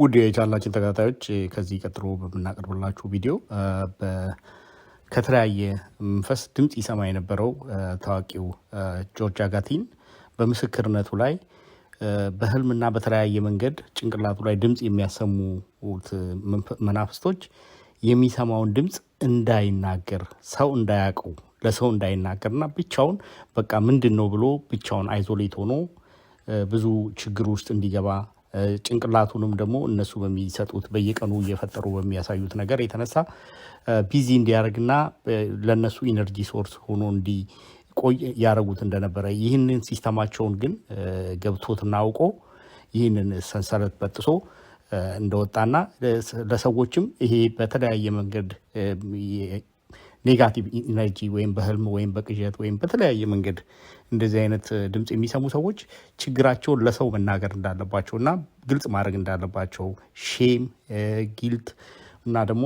ውድ የቻናላችን ተከታታዮች ከዚህ ቀጥሎ በምናቀርብላችሁ ቪዲዮ ከተለያየ መንፈስ ድምፅ ይሰማ የነበረው ታዋቂው ጃጋቲን በምስክርነቱ ላይ በህልምና በተለያየ መንገድ ጭንቅላቱ ላይ ድምፅ የሚያሰሙት መናፍስቶች የሚሰማውን ድምፅ እንዳይናገር ሰው እንዳያውቀው ለሰው እንዳይናገርና ብቻውን በቃ ምንድነው ብሎ ብቻውን አይዞሌት ሆኖ ብዙ ችግር ውስጥ እንዲገባ ጭንቅላቱንም ደግሞ እነሱ በሚሰጡት በየቀኑ እየፈጠሩ በሚያሳዩት ነገር የተነሳ ቢዚ እንዲያደርግና ለነሱ ኢነርጂ ሶርስ ሆኖ እንዲቆይ ያደረጉት እንደነበረ ይህንን ሲስተማቸውን ግን ገብቶትና አውቆ ይህንን ሰንሰለት በጥሶ እንደወጣና ለሰዎችም ይሄ በተለያየ መንገድ ኔጋቲቭ ኢነርጂ ወይም በህልም ወይም በቅዠት ወይም በተለያየ መንገድ እንደዚህ አይነት ድምፅ የሚሰሙ ሰዎች ችግራቸውን ለሰው መናገር እንዳለባቸው እና ግልጽ ማድረግ እንዳለባቸው ሼም ጊልት እና ደግሞ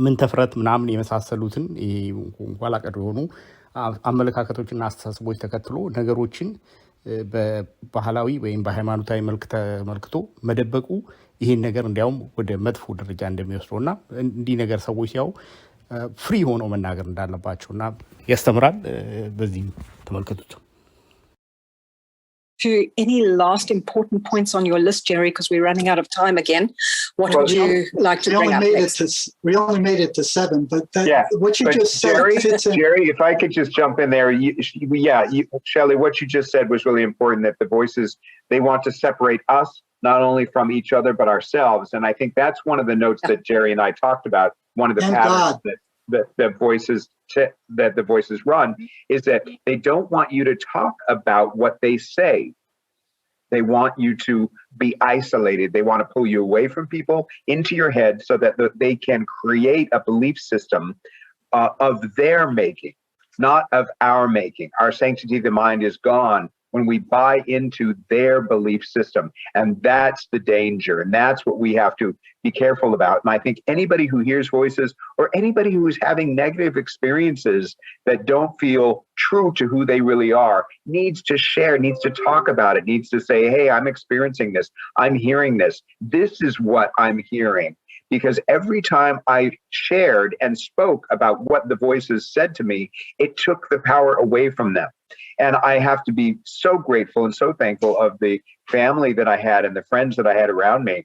ምን ተፍረት ምናምን የመሳሰሉትን ኋላ ቀር የሆኑ አመለካከቶችና አስተሳሰቦች ተከትሎ ነገሮችን በባህላዊ ወይም በሃይማኖታዊ መልክ ተመልክቶ መደበቁ ይሄን ነገር እንዲያውም ወደ መጥፎ ደረጃ እንደሚወስደውና እንዲህ ነገር ሰዎች ሲያው ፍሪ ሆነው መናገር እንዳለባቸውና ያስተምራል። በዚህ ተመልከቱት። To any last important points on your list, Jerry, because we're running out of time again. What would you like to bring up next? We only made it to 7, but what you just said fits in. Jerry, if I could just jump in there. Shelley, what you just said was really important, that the voices, they want to separate us not only from each other, but ourselves. And I think that's one of the notes that Jerry and I talked about. One of the patterns that the voices run is that they don't want you to talk about what they say. They want you to be isolated. They want to pull you away from people into your head so that they can create a belief system of their making, not of our making. Our sanctity of the mind is gone when we buy into their belief system. And that's the danger. And that's what we have to be careful about. And I think anybody who hears voices or anybody who is having negative experiences that don't feel true to who they really are needs to share, needs to talk about it, needs to say, hey, I'm experiencing this. I'm hearing this. This is what I'm hearing. Because every time I shared and spoke about what the voices said to me, it took the power away from them. And I have to be so grateful and so thankful of the family that I had and the friends that I had around me.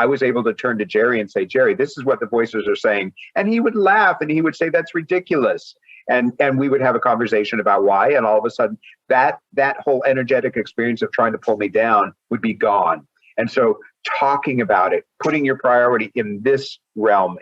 I was able to turn to Jerry and say, Jerry, this is what the voices are saying. And he would laugh and he would say, that's ridiculous. And we would have a conversation about why. And all of a sudden that whole energetic experience of trying to pull me down would be gone. And so talking about it, putting your priority in this realm,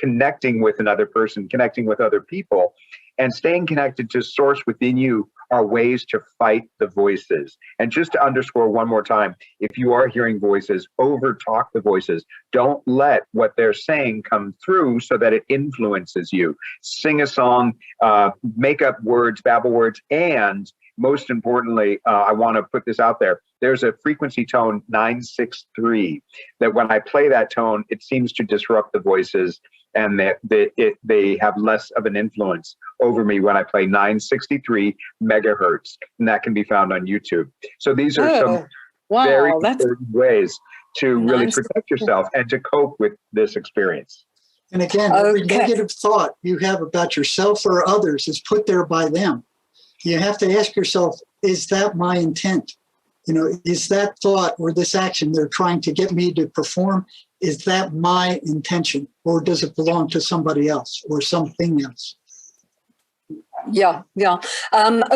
connecting with another person, connecting with other people, and staying connected to source within you are ways to fight the voices. And just to underscore one more time, if you are hearing voices, over-talk the voices. Don't let what they're saying come through so that it influences you. Sing a song, make up words, babble words, and most importantly, I want to put this out there. There's a frequency tone 963 that when I play that tone, it seems to disrupt the voices and they have less of an influence over me when I play 963 megahertz. And that can be found on YouTube. So these are some very important ways to really protect yourself and to cope with this experience. And again, every negative thought you have about yourself or others is put there by them. You have to ask yourself, is that my intent? Is that thought or this action they're trying to get me to perform, is that my intention? Or does it belong to somebody else or something else? Yeah.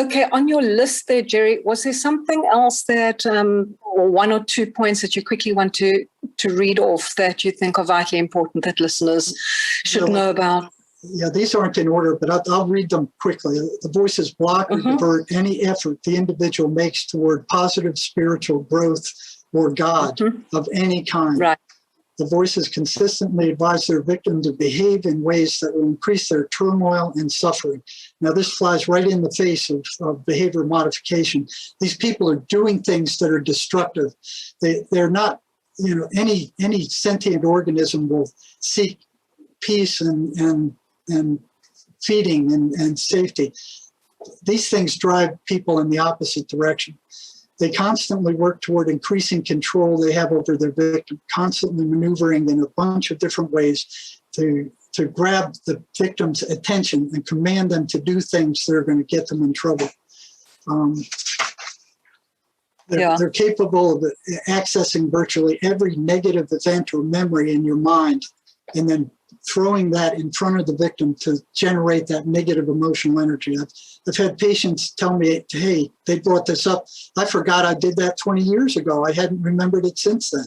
Okay, on your list there, Jerry, was there something else that, or one or two points that you quickly want to read off that you think are vitally important that listeners should know about? Yeah, these aren't in order, but I'll read them quickly. The voices block or divert any effort the individual makes toward positive spiritual growth or God of any kind. Right. The voices consistently advise their victim to behave in ways that will increase their turmoil and suffering. Now, this flies right in the face of behavior modification. These people are doing things that are destructive. They're not, any sentient organism will seek peace and feeding and safety. These things drive people in the opposite direction. they constantly work toward increasing control they have over their victim, constantly maneuvering in a bunch of different ways to grab the victim's attention and command them to do things that are going to get them in trouble. They're capable of accessing virtually every negative event or memory in your mind and then throwing that in front of the victim to generate that negative emotional energy. I've had patients tell me, hey, they brought this up. I forgot I did that 20 years ago. I hadn't remembered it since then.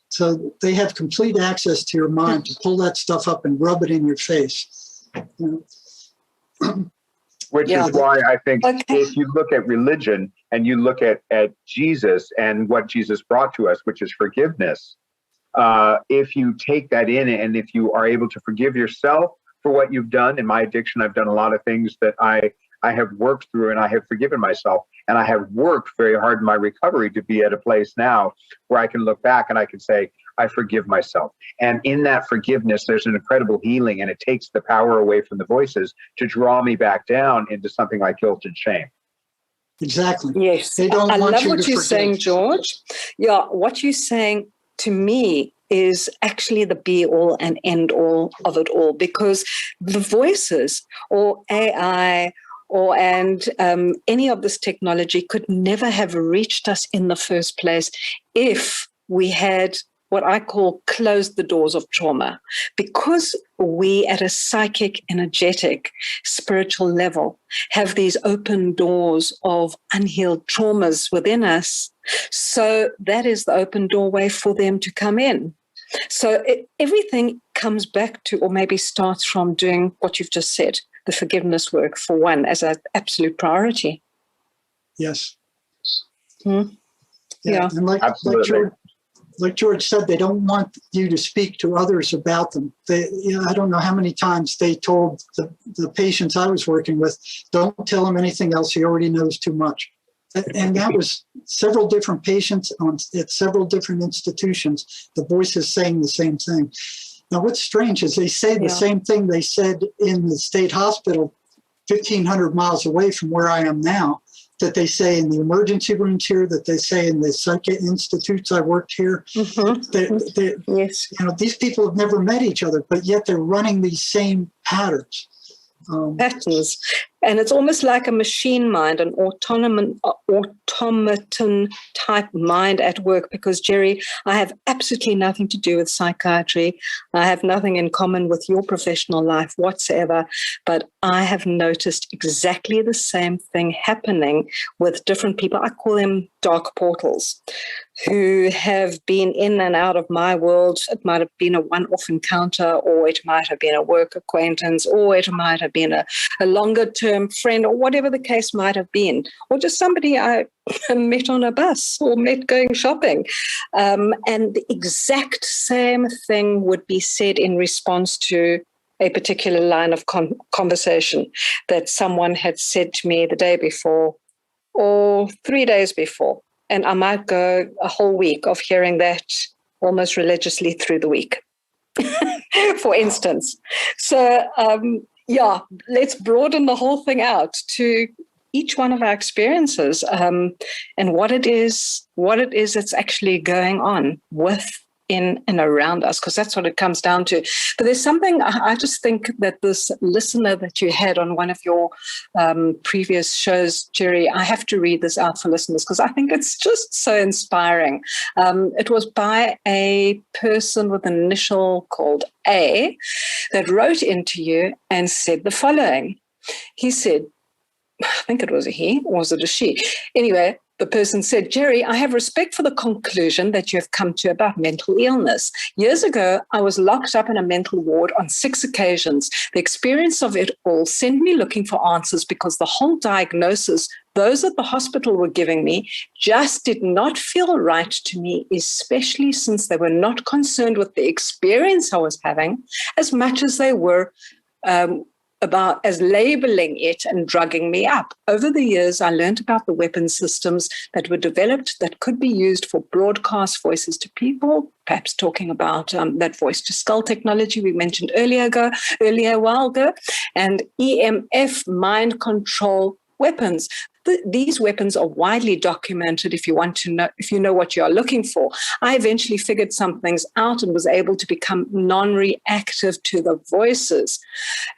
So they have complete access to your mind to pull that stuff up and rub it in your face. Which is why I think if you look at religion and you look at Jesus and what Jesus brought to us, which is forgiveness, if you take that in and if you are able to forgive yourself for what you've done, in my addiction, I've done a lot of things that I have worked through and I have forgiven myself. And I have worked very hard in my recovery to be at a place now where I can look back and I can say, I forgive myself. And in that forgiveness, there's an incredible healing, and it takes the power away from the voices to draw me back down into something like guilt and shame. Exactly. Yes. They don't I want love you what to you're forget. saying, George. Yeah, what you're saying to me is actually the be all and end all of it all, because the voices or AI and any of this technology could never have reached us in the first place if we had what I call closed the doors of trauma. Because we at a psychic, energetic, spiritual level have these open doors of unhealed traumas within us, so that is the open doorway for them to come in. So everything comes back to, or maybe starts from, doing what you've just said, the forgiveness work, for one, as an absolute priority. Yes. Yeah. And like George said, they don't want you to speak to others about them. I don't know how many times they told the patients I was working with, don't tell him anything else. He already knows too much. And that was several different patients at several different institutions. The voices saying the same thing. Now, what's strange is they say the same thing they said in the state hospital 1,500 miles away from where I am now, that they say in the emergency rooms here, that they say in the psychic institutes I worked here. Yes. These people have never met each other, but yet they're running these same patterns. Patterns. And it's almost like a machine mind, an automaton type mind at work, because, Jerry, I have absolutely nothing to do with psychiatry. I have nothing in common with your professional life whatsoever, but I have noticed exactly the same thing happening with different people. I call them dark portals, who have been in and out of my world. It might have been a one-off encounter, or it might have been a work acquaintance, or it might have been a longer-term friend, or whatever the case might have been, or just somebody I met on a bus or met going shopping. And the exact same thing would be said in response to a particular line of conversation that someone had said to me the day before or 3 days before. And I might go a whole week of hearing that almost religiously through the week, for instance. So, let's broaden the whole thing out to each one of our experiences, and what it is that's actually going on within and around us, because that's what it comes down to. But there's something, I just think that this listener that you had on one of your previous shows, Jerry, I have to read this out for listeners because I think it's just so inspiring. It was by a person with an initial called A that wrote into you and said the following. He said, I think it was a he, or was it a she? Anyway, the person said, Jerry, I have respect for the conclusion that you have come to about mental illness. Years ago, I was locked up in a mental ward on 6 occasions. The experience of it all sent me looking for answers, because the whole diagnosis those at the hospital were giving me just did not feel right to me, especially since they were not concerned with the experience I was having as much as they were about as labeling it and drugging me up. Over the years, I learned about the weapon systems that were developed that could be used for broadcast voices to people, perhaps talking about that voice-to-skull technology we mentioned earlier a while ago, and EMF mind control weapons. these weapons are widely documented if you want to know, if you know what you are looking for. I eventually figured some things out and was able to become non-reactive to the voices.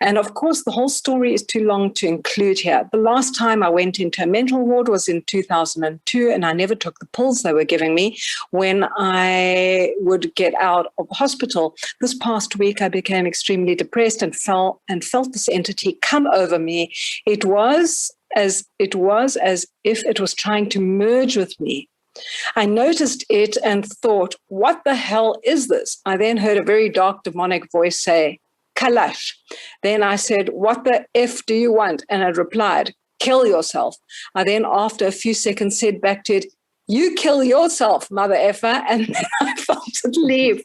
And of course, the whole story is too long to include here. The last time I went into a mental ward was in 2002, and I never took the pills they were giving me when I would get out of hospital. This past week, I became extremely depressed and felt this entity come over me. It was as if it was trying to merge with me. I noticed it and thought, what the hell is this? I then heard a very dark demonic voice say, Kalash. Then I said, what the F do you want? And it replied, kill yourself. I then, after a few seconds, said back to it, you kill yourself, mother effer. And then I felt it leave.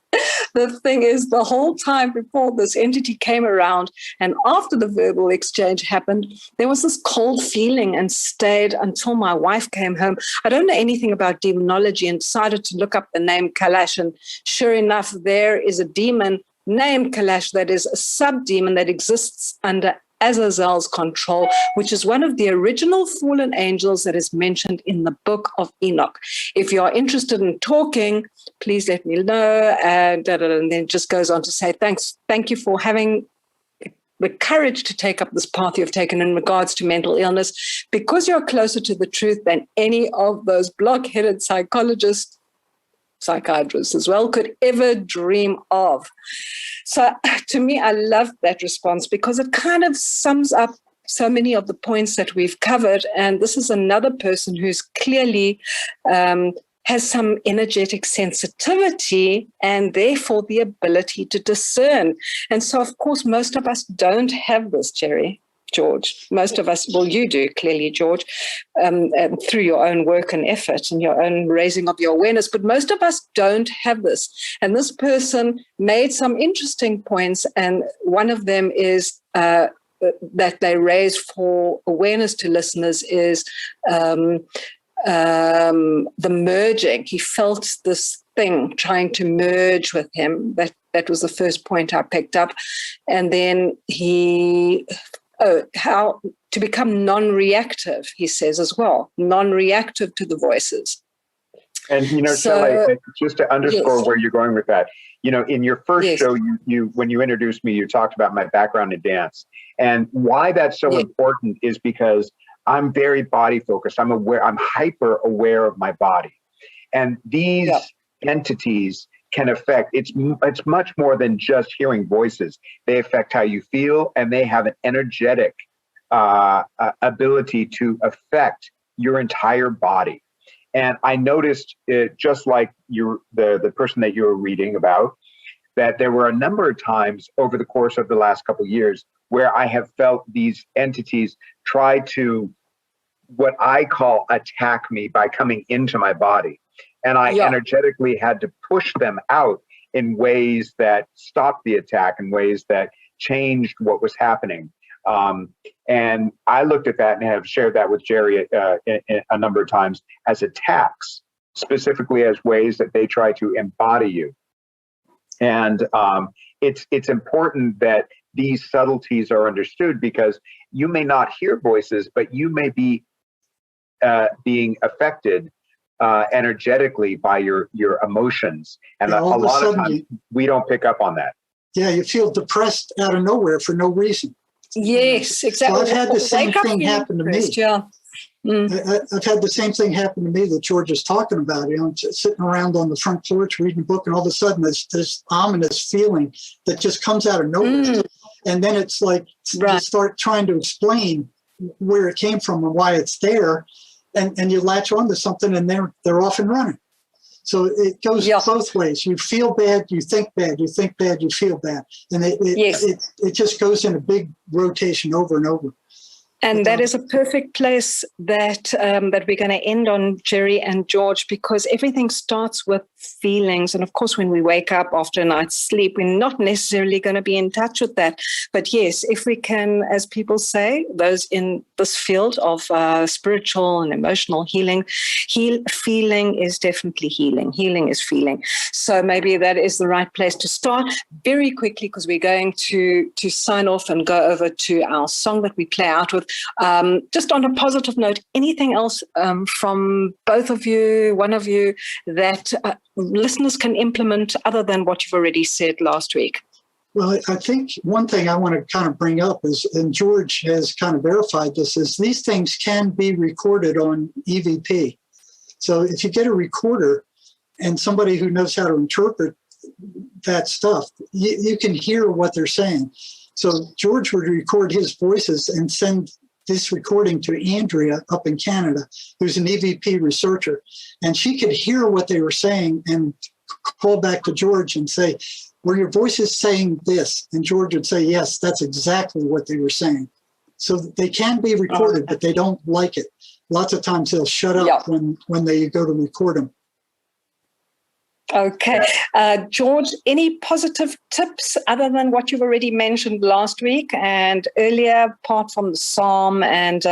The thing is, the whole time before this entity came around and after the verbal exchange happened, there was this cold feeling and stayed until my wife came home. I don't know anything about demonology and decided to look up the name Kalash. And sure enough, there is a demon named Kalash that is a sub-demon that exists under Azazel's control, which is one of the original fallen angels that is mentioned in the book of Enoch. If you are interested in talking, please let me know. And then just goes on to say, thank you for having the courage to take up this path you've taken in regards to mental illness, because you're closer to the truth than any of those block-headed psychiatrists as well could ever dream of. So to me, I love that response because it kind of sums up so many of the points that we've covered. And this is another person who's clearly has some energetic sensitivity and therefore the ability to discern. And so, of course, most of us don't have this, George. Most of us, well, you do clearly, George, through your own work and effort and your own raising of your awareness. But most of us don't have this. And this person made some interesting points. And one of them is that they raise for awareness to listeners is the merging. He felt this thing trying to merge with him. That was the first point I picked up. And then how to become non-reactive, he says as well, non-reactive to the voices. And, Shelley, just to underscore where you're going with that, in your first show, you when you introduced me, you talked about my background in dance. And why that's so important is because I'm very body focused. I'm hyper aware of my body. And these entities can affect, it's much more than just hearing voices. They affect how you feel, and they have an energetic ability to affect your entire body. And I noticed it, just like the person that you were reading about, that there were a number of times over the course of the last couple of years where I have felt these entities try to, what I call, attack me by coming into my body. And I energetically had to push them out in ways that stopped the attack, in ways that changed what was happening. And I looked at that and have shared that with Jerry a number of times as attacks, specifically as ways that they try to embody you. And it's important that these subtleties are understood, because you may not hear voices, but you may be being affected energetically by your emotions. And a lot of times we don't pick up on that. Yeah, you feel depressed out of nowhere for no reason. Yes, exactly. So I've had the same thing happen to me. I've had the same thing happen to me that George is talking about. Sitting around on the front porch reading a book, and all of a sudden there's this ominous feeling that just comes out of nowhere. And then it's like you start trying to explain where it came from and why it's there, and you latch on to something, and they're off and running. So it goes both ways. You feel bad, you think bad, you think bad, you feel bad. And it just goes in a big rotation over and over. And that is a perfect place that we're going to end on, Jerry and George, because everything starts with feelings. And of course, when we wake up after a night's sleep, we're not necessarily going to be in touch with that. But yes, if we can, as people say, those in this field of spiritual and emotional healing, feeling is definitely healing. Healing is feeling. So maybe that is the right place to start very quickly, because we're going to sign off and go over to our song that we play out with. Just on a positive note, anything else from both of you, one of you, that listeners can implement other than what you've already said last week? Well, I think one thing I want to kind of bring up is, and George has kind of verified this, is these things can be recorded on EVP. So if you get a recorder and somebody who knows how to interpret that stuff, you can hear what they're saying. So George would record his voices and send this recording to Andrea up in Canada, who's an EVP researcher. And she could hear what they were saying and call back to George and say, were your voices saying this? And George would say, yes, that's exactly what they were saying. So they can be recorded, but they don't like it. Lots of times they'll shut up when they go to record them. Okay. George, any positive tips other than what you've already mentioned last week and earlier, apart from the psalm and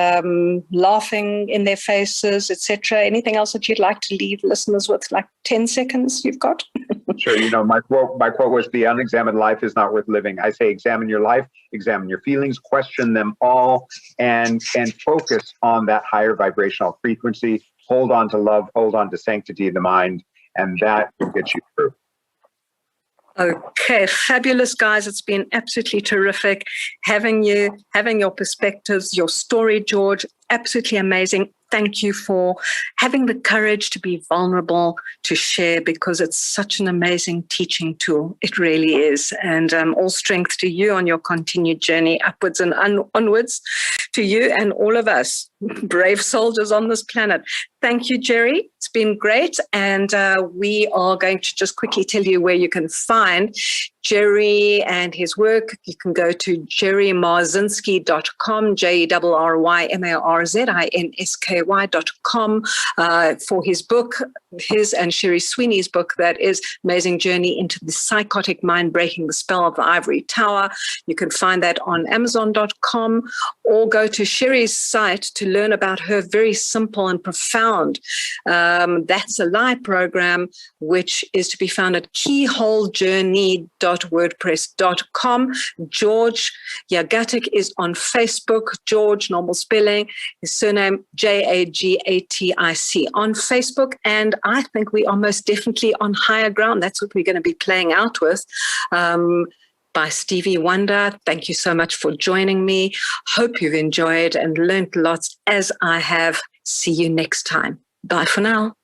laughing in their faces, etc.? Anything else that you'd like to leave listeners with, like 10 seconds you've got? Sure. My quote was, the unexamined life is not worth living. I say, examine your life, examine your feelings, question them all, and focus on that higher vibrational frequency. Hold on to love, hold on to sanctity of the mind, and that will get you through. Okay, fabulous, guys. It's been absolutely terrific having you, having your perspectives, your story, George. Absolutely amazing. Thank you for having the courage to be vulnerable, to share, because it's such an amazing teaching tool. It really is. And all strength to you on your continued journey upwards and onwards, to you and all of us, brave soldiers on this planet. Thank you, Jerry. It's been great. And we are going to just quickly tell you where you can find Jerry and his work. You can go to jerrymarzinski.com, JERRYMARZINSKY.com for his book, his and Sherry Sweeney's book, that is Amazing Journey into the Psychotic Mind, Breaking the Spell of the Ivory Tower. You can find that on Amazon.com, or go to Sherry's site to learn about her very simple and profound That's a Lie program, which is to be found at keyholejourney.wordpress.com. George Jagatic is on Facebook. George, normal spelling, his surname Jagatic on Facebook. And I think we are most definitely on Higher Ground. That's what we're going to be playing out with. By Stevie Wonder. Thank you so much for joining me. Hope you've enjoyed and learned lots as I have. See you next time. Bye for now.